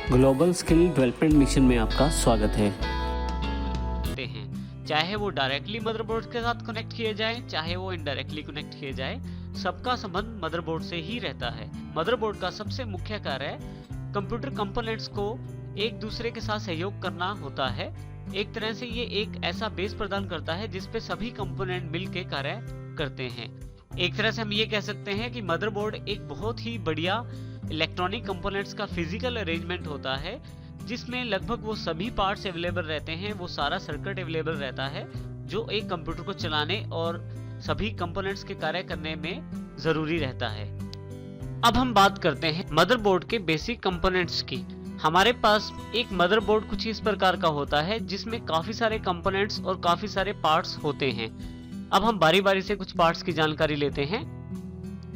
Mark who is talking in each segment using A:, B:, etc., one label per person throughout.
A: Global skill development mission में आपका स्वागत है।
B: चाहे वो डायरेक्टली मदरबोर्ड के साथ कनेक्ट किए जाए, चाहे वो इनडायरेक्टली कनेक्ट किए जाए, सबका संबंध मदरबोर्ड से ही रहता है। मदरबोर्ड का सबसे मुख्य कार्य कंप्यूटर कंपोनेंट्स को एक दूसरे के साथ सहयोग करना होता है। एक तरह से ये एक ऐसा बेस प्रदान करता है जिसपे सभी कंपोनेंट मिलकर कार्य करते हैं। एक तरह से हम ये कह सकते हैं कि मदरबोर्ड एक बहुत ही बढ़िया इलेक्ट्रॉनिक कंपोनेंट्स का फिजिकल अरेंजमेंट होता है, जिसमें लगभग वो सभी पार्ट्स अवेलेबल रहते हैं, वो सारा सर्किट अवेलेबल रहता है जो एक कंप्यूटर को चलाने और सभी कंपोनेंट्स के कार्य करने में जरूरी रहता है। अब हम बात करते हैं मदरबोर्ड के बेसिक कंपोनेंट्स की। हमारे पास एक मदरबोर्ड कुछ इस प्रकार का होता है जिसमें काफी सारे कंपोनेंट्स और काफी सारे पार्ट्स होते हैं। अब हम बारी बारी से कुछ पार्ट्स की जानकारी लेते हैं।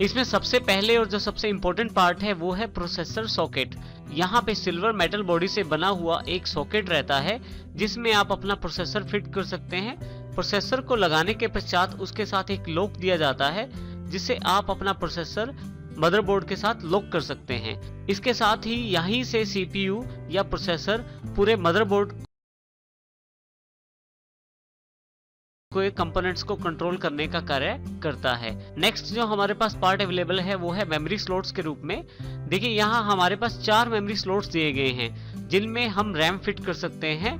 B: इसमें सबसे पहले और जो सबसे इंपॉर्टेंट पार्ट है वो है प्रोसेसर सॉकेट। यहाँ पे सिल्वर मेटल बॉडी से बना हुआ एक सॉकेट रहता है जिसमें आप अपना प्रोसेसर फिट कर सकते हैं। प्रोसेसर को लगाने के पश्चात उसके साथ एक लॉक दिया जाता है जिससे आप अपना प्रोसेसर मदरबोर्ड के साथ लॉक कर सकते हैं। इसके साथ ही यहीं से सीपीयू या प्रोसेसर पूरे मदरबोर्ड को कंपोनेंट्स को कंट्रोल करने का कार्य करता है। नेक्स्ट जो हमारे पास पार्ट अवेलेबल है वो है मेमोरी स्लॉट्स के रूप में। देखिए यहाँ हमारे पास 4 मेमोरी स्लॉट्स दिए गए हैं जिनमें हम रैम फिट कर सकते हैं।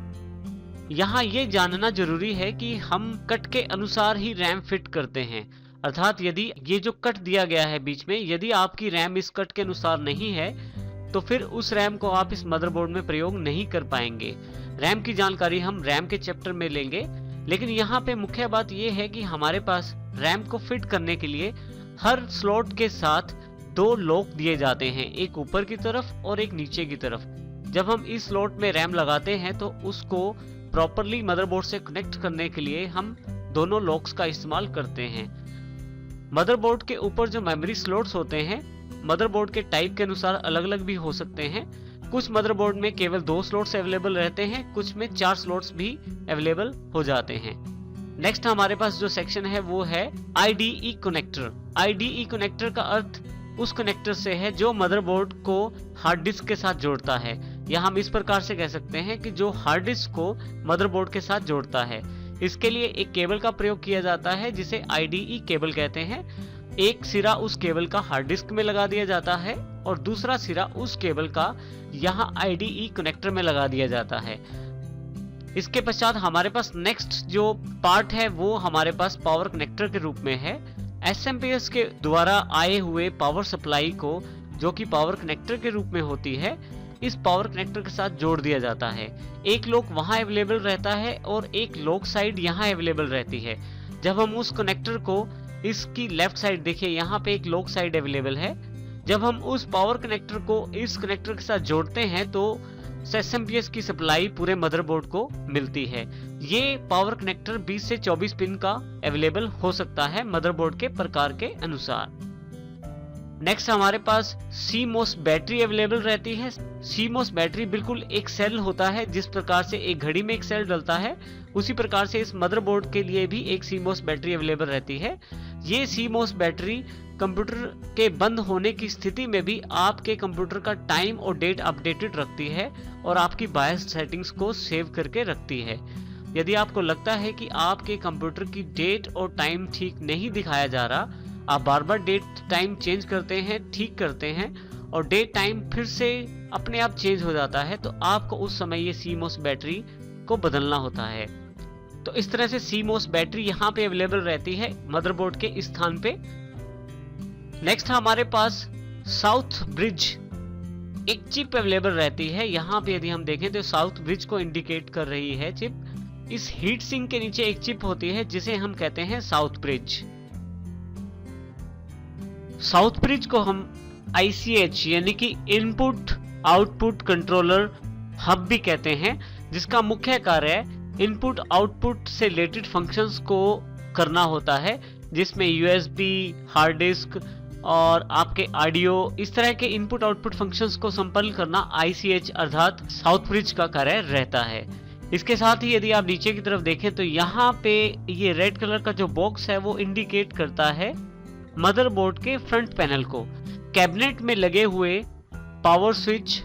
B: यहाँ ये जानना जरूरी है कि हम कट के अनुसार ही रैम फिट करते हैं, अर्थात यदि ये जो कट दिया गया है बीच में, यदि आपकी रैम इस कट के अनुसार नहीं है तो फिर उस रैम को आप इस मदरबोर्ड में प्रयोग नहीं कर पाएंगे। रैम की जानकारी हम रैम के चैप्टर में लेंगे, लेकिन यहाँ पे मुख्य बात यह है कि हमारे पास रैम को फिट करने के लिए हर स्लॉट के साथ 2 लॉक दिए जाते हैं, एक ऊपर की तरफ और एक नीचे की तरफ। जब हम इस स्लॉट में रैम लगाते हैं तो उसको प्रॉपरली मदरबोर्ड से कनेक्ट करने के लिए हम दोनों लॉक्स का इस्तेमाल करते हैं। मदरबोर्ड के ऊपर जो मेमोरी स्लॉट्स होते हैं मदरबोर्ड के टाइप के अनुसार अलग अलग भी हो सकते हैं। कुछ मदरबोर्ड में केवल 2 स्लॉट्स अवेलेबल रहते हैं, कुछ में 4 स्लॉट्स भी अवेलेबल हो जाते हैं। नेक्स्ट हमारे पास जो सेक्शन है वो है IDE कनेक्टर। IDE कनेक्टर का अर्थ उस कनेक्टर से है जो मदरबोर्ड को हार्ड डिस्क के साथ जोड़ता है, या हम इस प्रकार से कह सकते हैं कि जो हार्ड डिस्क को मदरबोर्ड के साथ जोड़ता है। इसके लिए एक केबल का प्रयोग किया जाता है जिसे IDE केबल कहते हैं। एक सिरा उस केबल का हार्ड डिस्क में लगा दिया जाता है और दूसरा सिरा उस केबल का यहाँ IDE कनेक्टर में लगा दिया जाता है। इसके पश्चात हमारे पास नेक्स्ट जो पार्ट है वो हमारे पास पावर कनेक्टर के रूप में है। SMPS के द्वारा आए हुए पावर सप्लाई को, जो कि पावर कनेक्टर के रूप में होती है, इस पावर कनेक्टर के साथ जोड़ दिया जाता है। एक लॉक वहां अवेलेबल रहता है और एक लॉक साइड यहाँ अवेलेबल रहती है। जब हम उस कनेक्टर को इसकी लेफ्ट साइड देखिए, यहाँ पे एक लॉक साइड अवेलेबल है। जब हम उस पावर कनेक्टर को इस कनेक्टर के साथ जोड़ते हैं तो SMPS की सप्लाई पूरे मदरबोर्ड को मिलती है। ये पावर कनेक्टर 20 से 24 पिन का अवेलेबल हो सकता है मदरबोर्ड के प्रकार के अनुसार। नेक्स्ट हमारे पास CMOS बैटरी अवेलेबल रहती है। CMOS बैटरी बिल्कुल एक सेल होता है, जिस प्रकार से एक घड़ी में एक सेल डलता है उसी प्रकार से इस मदरबोर्ड के लिए भी एक CMOS बैटरी अवेलेबल रहती है। ये CMOS बैटरी कंप्यूटर के बंद होने की स्थिति में भी आपके कंप्यूटर का टाइम और डेट अपडेटेड रखती है और आपकी बायस सेटिंग्स को सेव करके रखती है। यदि आपको लगता है कि आपके कंप्यूटर की डेट और टाइम ठीक नहीं दिखाया जा रहा, आप बार बार डेट टाइम चेंज करते हैं, ठीक करते हैं और डेट टाइम फिर से अपने आप चेंज हो जाता है, तो आपको उस समय ये CMOS बैटरी को बदलना होता है। तो इस तरह से CMOS बैटरी यहाँ पे अवेलेबल रहती है मदरबोर्ड के स्थान पे। नेक्स्ट हमारे पास साउथ ब्रिज एक चिप अवेलेबल रहती है। यहाँ पे यदि हम देखें तो साउथ ब्रिज को इंडिकेट कर रही है चिप। इस हीट सिंक के नीचे एक चिप होती है जिसे हम कहते हैं साउथ ब्रिज। साउथ ब्रिज को हम ICH यानी कि इनपुट आउटपुट कंट्रोलर हब भी कहते हैं, जिसका मुख्य कार्य इनपुट आउटपुट से रिलेटेड फंक्शंस को करना होता है, जिसमें USB, हार्ड डिस्क और आपके ऑडियो, इस तरह के इनपुट आउटपुट फंक्शंस को संपन्न करना ICH अर्थात साउथ ब्रिज का कार्य रहता है। इसके साथ ही यदि आप नीचे की तरफ देखें तो यहाँ पे ये रेड कलर का जो बॉक्स है वो इंडिकेट करता है मदरबोर्ड के फ्रंट पैनल को। कैबिनेट में लगे हुए power switch,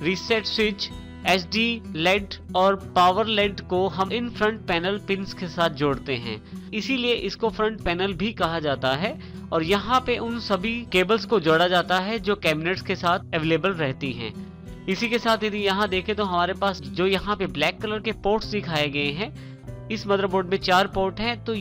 B: reset switch, SD, LED और पावर LED को हम इन फ्रंट पैनल पिन्स के साथ जोड़ते हैं, इसीलिए इसको फ्रंट पैनल भी कहा जाता है। और यहाँ पे उन सभी केबल्स को जोड़ा जाता है जो कैबिनेट्स के साथ अवेलेबल रहती हैं। इसी के साथ यदि यहाँ देखें तो हमारे पास जो यहाँ पे ब्लैक कलर के पोर्ट्स दिखाए गए हैं, इस मदरबोर्ड में 4 पोर्ट हैं, तो